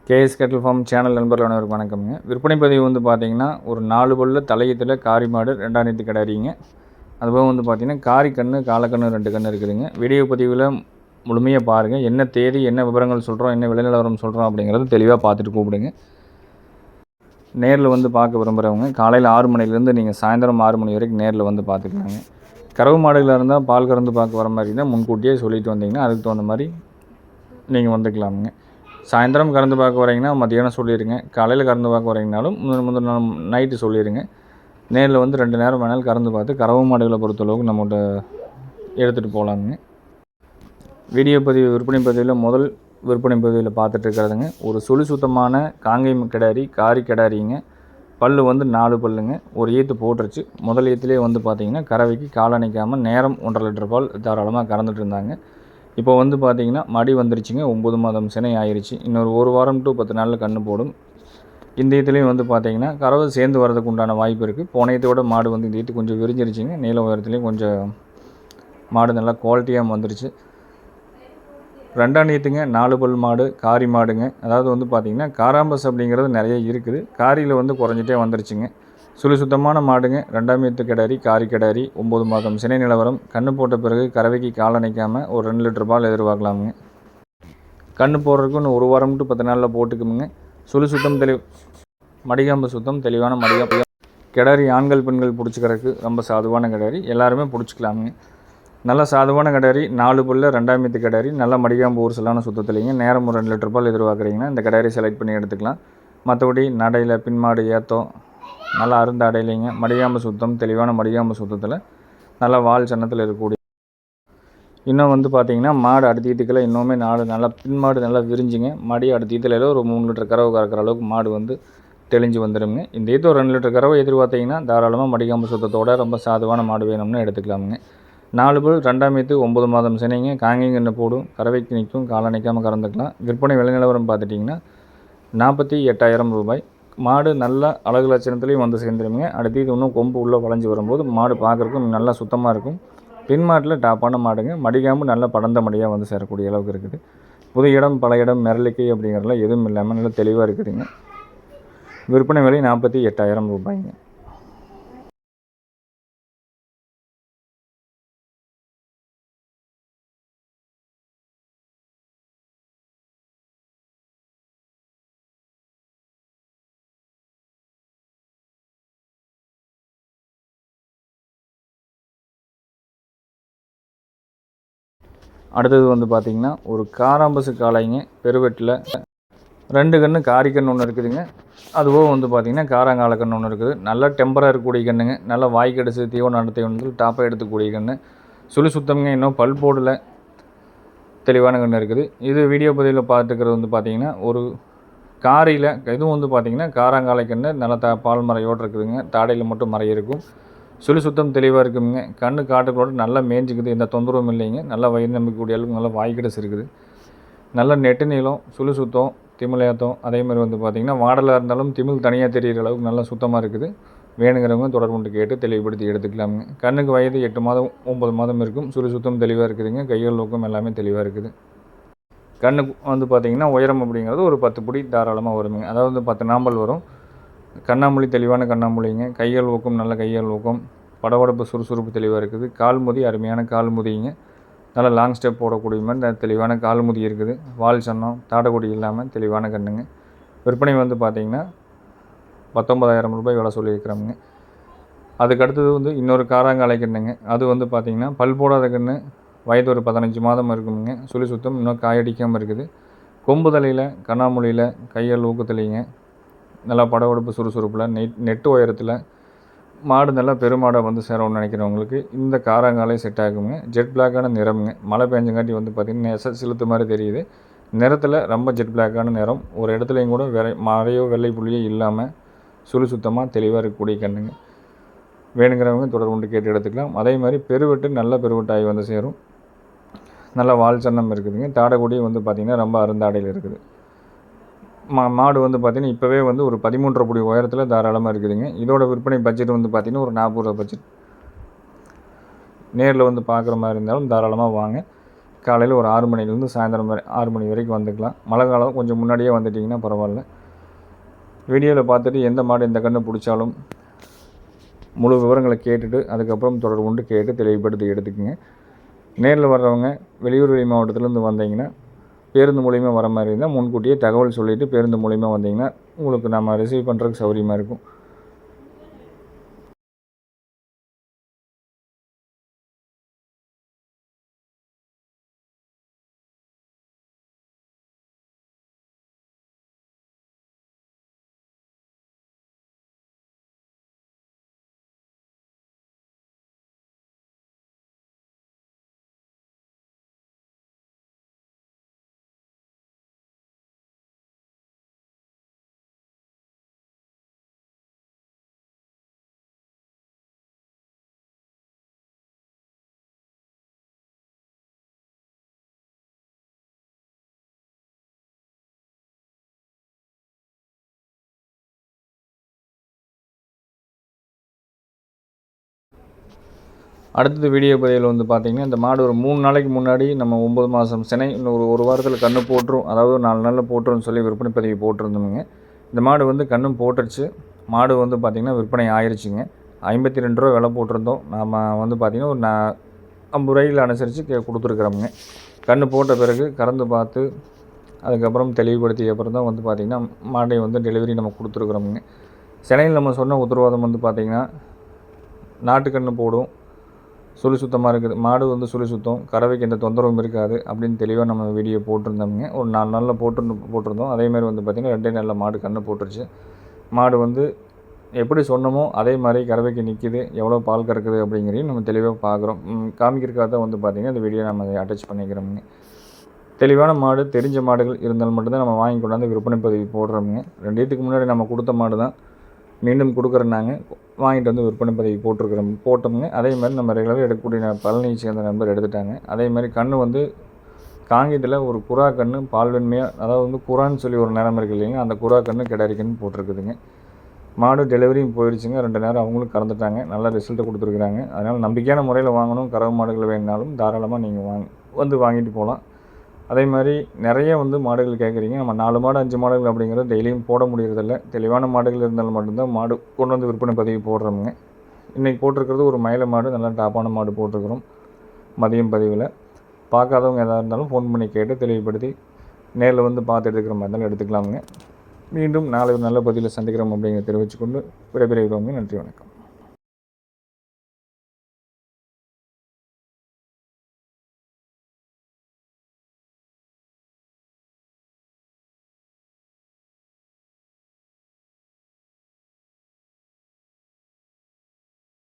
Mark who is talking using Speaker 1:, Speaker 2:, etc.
Speaker 1: KS கேட்டில் form channel நண்பர்கள் அனைவருக்கும் வணக்கம்ங்க. விற்பனை பதிவு வந்து பார்த்தீங்கன்னா ஒரு 4 பல்லு தலையத்தில் காரி மாடு 2ஆம் நேத்து கிடாரிங்க. அதுபோக வந்து பார்த்தீங்கன்னா காரி கன்று காலக்கன்று 2 கன்று இருக்குதுங்க. வீடியோ பதிவில் முழுமையாக பாருங்கள். என்ன தேதி என்ன விவரங்கள் சொல்கிறோம், என்ன விலை நிலவரம் சொல்கிறோம் அப்படிங்கிறது தெளிவாக பார்த்துட்டு கூப்பிடுங்க. நேரில் வந்து பார்க்க விரும்புகிறவங்க காலையில் 6 மணிலேருந்து நீங்கள் சாயந்தரம் 6 மணி வரைக்கும் நேரில் வந்து பார்த்துக்கலாங்க. கறவு மாடுகளாக இருந்தால் பால் கறந்து பார்க்க வர மாதிரி இருந்தால் முன்கூட்டியே சொல்லிட்டு வந்தீங்கன்னா அதுக்கு தகுந்த மாதிரி நீங்கள் வந்துக்கலாமுங்க. சாயந்தரம் கறந்து பார்க்க வரீங்கன்னா மத்தியானம் சொல்லிடுங்க. காலையில் கறந்து பார்க்க வரீங்கனாலும் முந்தின நாள் நைட்டு சொல்லிடுங்க. நேரில் வந்து 2 நேரம் வேணாலும் கறந்து பார்த்து கறவை மாடுகளை பொறுத்தளவுக்கு நம்மகிட்ட எடுத்துகிட்டு போகலாமுங்க. வீடியோ பதிவு விற்பனை பதிவில் முதல் விற்பனை பதிவில் பார்த்துட்டு இருக்கிறதுங்க ஒரு சுத்தமான காங்கேயம் கிடாரி காரி கிடாரிங்க. பல் வந்து 4 பல்லுங்க. ஒரு ஈத்து போட்டுருச்சு. முதல் ஈத்துலேயே வந்து பார்த்திங்கன்னா கறவைக்கு கால் அணைக்காமல் நேரம் 1.5 லிட்டர் பால் தாராளமாக கறந்துட்டு இருந்தாங்க. இப்போ வந்து பார்த்திங்கன்னா மடி வந்துருச்சுங்க. 9 மாதம் சினை ஆயிடுச்சு. இன்னொரு 1 வாரம் டு 10 நாளில் கன்று போடும். இந்த ஈத்துலேயும் வந்து பார்த்திங்கன்னா கறவை சேர்ந்து வரதுக்கு உண்டான வாய்ப்பு இருக்குது. போன ஈத்தோட மாடு வந்து இந்த ஈத்து கொஞ்சம் விரிஞ்சிருச்சுங்க. நீள உயரத்துலேயும் கொஞ்சம் மாடு நல்லா குவாலிட்டியாக வந்துருச்சு. 2ஆம் ஈத்துங்க 4 பல் மாடு காரி மாடுங்க. அதாவது வந்து பார்த்திங்கன்னா காராம்பஸ் அப்படிங்கிறது நிறைய இருக்குது. காரியில் வந்து குறைஞ்சிட்டே வந்துருச்சுங்க. சுத்தமான மாடுங்க. 2ஆம் ஈத்து கிடாரி காரி கிடாரி 9 மாதம் சினை நிலவரம். கன்று போட்ட பிறகு கறவைக்கு கால் அணைக்காமல் ஒரு 2 லிட்டர் பால் எதிர்பார்க்கலாமுங்க. கன்று போடுறதுக்கு இன்னும் 1 வாரம் டு 10 நாளில் போட்டுக்குமுங்க. சுத்தம் மடிகாம்பு சுத்தம் தெளிவான மடிகாம்பு கிடாரி ஆண்கள் பெண்கள் பிடிச்சிக்கிறதுக்கு ரொம்ப சாதுவான கிடாரி. எல்லாருமே பிடிச்சிக்கலாமுங்க. நல்ல சாதுவான கிடாரி 4 பல்ல 2ஆம் ஈத்து கிடாரி நல்ல மடிகாம்பு ஊர்சலான சுத்தத்துலேங்க. நேரம் ஒரு 2 லிட்டர் பால் எதிர்பார்க்குறீங்கன்னா இந்த கிடாரி செலக்ட் பண்ணி எடுத்துக்கலாம். மற்றபடி நடையில் பின்மாடு ஏத்தம் நல்லா அருந்த அடையிலைங்க. மடிகாம்பு சுத்தம் தெளிவான மடிகாம்பு சுத்தத்தில் நல்லா வால் சன்னத்தில் இருக்கக்கூடிய. இன்னும் வந்து பார்த்திங்கன்னா மாடு அடுத்த ஈத்துக்கில் இன்னுமே நல்லா பின்மாடு நல்லா விரிஞ்சுங்க. மடி அடுத்த ஈத்தில் ஒரு 3 லிட்டர் கறவை கறக்கிற அளவுக்கு மாடு வந்து தெளிஞ்சு வந்துடுங்க. இந்த ஈத்து ஒரு 2 லிட்டர் கறவை எதிர்பார்த்திங்கன்னா தாராளமாக மடிகாம்பு சுத்தத்தோட ரொம்ப சாதுவான மாடு வேணும்னு எடுத்துக்கலாமுங்க. 4 பல் 2ஆம் ஈத்து 9 மாதம் சினைங்க. காங்கேயம் கன்று போடும். கறவைக்கு நிற்கும். கால் அணைக்காமல் கறந்துக்கலாம். விற்பனை விலை நிலவரம் பார்த்துட்டிங்கன்னா 48,000 ரூபாய். மாடு நல்ல அழகு லட்சணத்துலேயும் வந்து சேர்ந்துருங்க. அடுத்து இது இன்னும் கொம்பு உள்ளே வளைஞ்சி வரும்போது மாடு பார்க்குறக்கும் நல்லா சுத்தமாக இருக்கும். பின் மாட்டில் டாப்பான மாடுங்க. மடிகாம்பு நல்லா படர்ந்த மடியாக வந்து சேரக்கூடிய அளவுக்கு இருக்குது. புது இடம் பல இடம் மிரளிக்கை அப்படிங்கிறதுலாம் எதுவும் இல்லாமல் நல்லா தெளிவாக இருக்குதுங்க. விற்பனை விலை 48,000 ரூபாய்ங்க. அடுத்தது வந்து பார்த்திங்கன்னா ஒரு காராம்பசு காளைங்க பெருவெட்டில் 2 கன்று காரி கன்று ஒன்று இருக்குதுங்க. அதுபோக வந்து பார்த்திங்கன்னா காராங்கால கன்று ஒன்று இருக்குது. நல்லா டெம்பராக இருக்கக்கூடிய கன்றுங்க. நல்லா வாய் கடிச்சு தீவனம் நடத்தி வந்து டாப்பாக எடுத்துக்கூடிய கன்று. சுத்தம்ங்க. இன்னும் பல் போடல தெளிவான கன்று இருக்குது. இது வீடியோ பதிவில் பார்த்துக்கிறது வந்து பார்த்திங்கன்னா ஒரு காரியில் இதுவும் வந்து பார்த்திங்கன்னா காராங்காலை கன்று நல்லா பால் மறையோடு இருக்குதுங்க. தாடையில் மட்டும் மறை இருக்கும். சுத்தம் தெளிவாக இருக்குங்க. கண்ணு காட்டுகளோடு நல்லா மேய்ஞ்சிக்குது. எந்த தொந்தரவும் இல்லைங்க. நல்லா வயிறு நம்பிக்கூடிய அளவுக்கு நல்லா வாய்க்கிடஸ் இருக்குது. நல்ல நெட்டு நீளம் சுத்தம் திமிழேத்தம். அதேமாதிரி வந்து பார்த்திங்கன்னா வாடலாக இருந்தாலும் திமிழ் தனியாக தெரிகிற அளவுக்கு நல்லா சுத்தமாக இருக்குது. வேணுங்கிறவங்க தொடர்பு கொண்டு கேட்டு தெளிவுபடுத்தி எடுத்துக்கலாமுங்க. கண்ணுக்கு வயது 8 மாதம் 9 மாதம் இருக்கும். சுத்தம் தெளிவாக இருக்குதுங்க. கைகள் நோக்கம் எல்லாமே தெளிவாக இருக்குது. கண்ணுக்கு வந்து பார்த்திங்கன்னா உயரம் அப்படிங்கிறது ஒரு 10 பிடி தாராளமாக வருங்க. அதாவது 10 நாம்பல் வரும். கண்ணாமூலி தெளிவான கண்ணாமூலிங்க. கைகள் ஊக்கம் நல்ல கைகள் ஊக்கம். படபடப்பு சுறுசுறுப்பு தெளிவாக இருக்குது. கால்முதி அருமையான கால்முதிங்க. நல்லா லாங் ஸ்டெப் போடக்கூடிய மாதிரி தெளிவான கால்முதி இருக்குது. வால் சன்னம் தாடக்குடி இல்லாமல் தெளிவான கண்ணுங்க. விற்பனை வந்து பார்த்திங்கன்னா 19,000 ரூபாய் விலை சொல்லியிருக்கிறோமுங்க. அதுக்கடுத்தது வந்து இன்னொரு காராங்காலை கண்ணுங்க. அது வந்து பார்த்திங்கன்னா பல் போடாத கன்று. வயது ஒரு 15 மாதம் இருக்குங்க. சுத்தம் இன்னும் காயடிக்காமல் இருக்குது. கொம்பு தலையில் கண்ணாமூலியில் கைகள் ஊக்கத்துலேங்க. நல்லா படவெடுப்பு சுறுசுறுப்பில் நெட்டு உயரத்தில் மாடு நல்லா பெருமாடாக வந்து சேரணும்னு நினைக்கிறவங்களுக்கு இந்த காராங்காலே செட் ஆகுங்க. ஜெட் பிளாக்கான நிறமுங்க. மழை பெஞ்சங்காட்டி வந்து பார்த்திங்கன்னா சிலுத்து மாதிரி தெரியுது. நிறத்தில் ரொம்ப ஜெட் பிளாக்கான நிறம். ஒரு இடத்துலையும் கூட மழையோ வெள்ளை புள்ளியோ இல்லாமல் சுத்தமாக தெளிவாக இருக்கக்கூடிய கண்ணுங்க. வேணுங்கிறவங்க தொடர்பு கொண்டு கேட்டு எடுத்துக்கலாம். அதே மாதிரி பெருவெட்டு நல்ல பெருவெட்டாகி வந்து சேரும். நல்ல வால் சன்னம் இருக்குதுங்க. தாடக்கூடியும் வந்து பார்த்திங்கன்னா ரொம்ப அருந்தாடையில் இருக்குது. மாடு வந்து பார்த்திங்கன்னா இப்போவே வந்து ஒரு 13.5 புடி உயரத்தில் தாராளமாக இருக்குதுங்க. இதோட விற்பனை பட்ஜெட் வந்து பார்த்திங்கன்னா ஒரு 40 ரூபா பட்ஜெட். நேரில் வந்து பார்க்குற மாதிரி இருந்தாலும் தாராளமாக வாங்க. காலையில் ஒரு 6 மணிலேருந்து சாயந்தரம் வரை 6 மணி வரைக்கும் வந்துக்கலாம். மழை காலம் கொஞ்சம் முன்னாடியே வந்துட்டிங்கன்னா பரவாயில்ல. வீடியோவில் பார்த்துட்டு எந்த மாடு எந்த கன்று பிடிச்சாலும் முழு விவரங்களை கேட்டுட்டு அதுக்கப்புறம் தொடர்பு கொண்டு கேட்டு தெளிவுபடுத்தி எடுத்துக்கோங்க. நேரில் வர்றவங்க வெளியூர் வெளி மாவட்டத்துலேருந்து வந்தீங்கன்னா பேருந்து மூலிமா வர மாதிரி இருந்தால் முன்கூட்டியே தகவல் சொல்லிவிட்டு பேருந்து மூலிமா வந்தீங்கன்னா உங்களுக்கு நம்ம ரிசீவ் பண்ணுறதுக்கு சௌகரியமாக இருக்கும். அடுத்தது வீடியோ பதிவில் வந்து பார்த்திங்கன்னா இந்த மாடு ஒரு 3 நாளைக்கு முன்னாடி நம்ம 9 மாதம் சினை இன்னும் ஒரு வாரத்தில் கன்று போட்டுரும், அதாவது 4 நாளில் போட்டுருன்னு சொல்லி விற்பனை பதிவு போட்டிருந்தோமுங்க. இந்த மாடு வந்து கன்றும் போட்டுருச்சு. மாடு வந்து பார்த்திங்கன்னா விற்பனை ஆயிடுச்சுங்க. 52 ரூபா விலை போட்டிருந்தோம். நாம் வந்து பார்த்திங்கன்னா ஒரு 50 ரூபாயில் அனுசரித்து கொடுத்துருக்குறோமுங்க. கன்று போட்ட பிறகு கறந்து பார்த்து அதுக்கப்புறம் தெளிவுபடுத்திய அப்புறம் தான் வந்து பார்த்திங்கன்னா மாடை வந்து டெலிவரி நம்ம கொடுத்துருக்குறோமுங்க. சினையில் நம்ம சொன்ன உத்தரவாதம் வந்து பார்த்திங்கன்னா நாட்டுக்கன்று போடும், சுழி சுத்தமாக இருக்குது, மாடு வந்து சுழி சுத்தம், கறவைக்கு எந்த தொந்தரவும் இருக்காது அப்படின்னு தெளிவாக நம்ம வீடியோ போட்டிருந்தோமுங்க. ஒரு 4 நாளில் போட்டிருந்தோம். அதேமாதிரி வந்து பார்த்திங்கன்னா 2 நாளில் மாடு கன்று போட்டுருச்சு. மாடு வந்து எப்படி சொன்னமோ அதே மாதிரி கறவைக்கு நிற்கிது, எவ்வளோ பால் கறக்குது அப்படிங்கிறதையும் நம்ம தெளிவாக பார்க்குறோம். காமிக்கிறதுக்காக தான் வந்து பார்த்திங்கன்னா இந்த வீடியோ நம்ம அட்டாச் பண்ணிக்கிறோமுங்க. தெளிவான மாடு தெரிஞ்ச மாடுகள் இருந்தால் மட்டும்தான் நம்ம வாங்கி கொண்டாந்து விற்பனை பதிவு போடுறோமுங்க. 2 இடத்துக்கு முன்னாடி நம்ம கொடுத்த மாடு தான் மீண்டும் கொடுக்குறேன்னாங்க, வாங்கிட்டு வந்து விற்பனை பதிவு போட்டோமுங்க. அதே மாதிரி நம்ம ரெகுலராக எடுக்கக்கூடிய பழனியை சேர்ந்த நண்பர் எடுத்துட்டாங்க. அதே மாதிரி கன்று வந்து காங்கியத்தில் ஒரு புறா கன்று பால்வெண்மையாக, அதாவது வந்து புறான்னு சொல்லி ஒரு நிறம் இருக்குது இல்லைங்க, அந்த புறா கன்று கிடாரிக்கன்னு போட்டிருக்குதுங்க. மாடு டெலிவரியும் போயிடுச்சுங்க. 2 நேரம் அவங்களும் கறந்துட்டாங்க. நல்ல ரிசல்ட்டை கொடுத்துருக்குறாங்க. அதனால் நம்பிக்கையான முறையில் வாங்கணும், கறவை மாடுகள் வேணுனாலும் தாராளமாக நீங்கள் வந்து வாங்கிட்டு போகலாம். அதே மாதிரி நிறைய வந்து மாடுகள் கேட்குறீங்க. நம்ம 4 மாடு 5 மாடுகள் அப்படிங்கிறது டெய்லியும் போட முடியறதில்ல. தெளிவான மாடுகள் இருந்தாலும் மட்டும்தான் மாடு கொண்டு வந்து விற்பனை பதிவு போடுறோமுங்க. இன்றைக்கி போட்டிருக்கிறது ஒரு மயில மாடு, நல்லா டாப்பான மாடு போட்டிருக்கிறோம். மதியம் பதிவில் பார்க்காதவங்க எதாக இருந்தாலும் ஃபோன் பண்ணி கேட்டு தெளிவுபடுத்தி நேரில் வந்து பார்த்து எடுத்துக்கிற மாதிரி இருந்தாலும் எடுத்துக்கலாமுங்க. மீண்டும் நாளை ஒரு நல்ல பதிவில் சந்திக்கிறோம் அப்படிங்கிறத தெரிவித்துக்கொண்டு விடைபெறுகிறோங்க. நன்றி, வணக்கம்.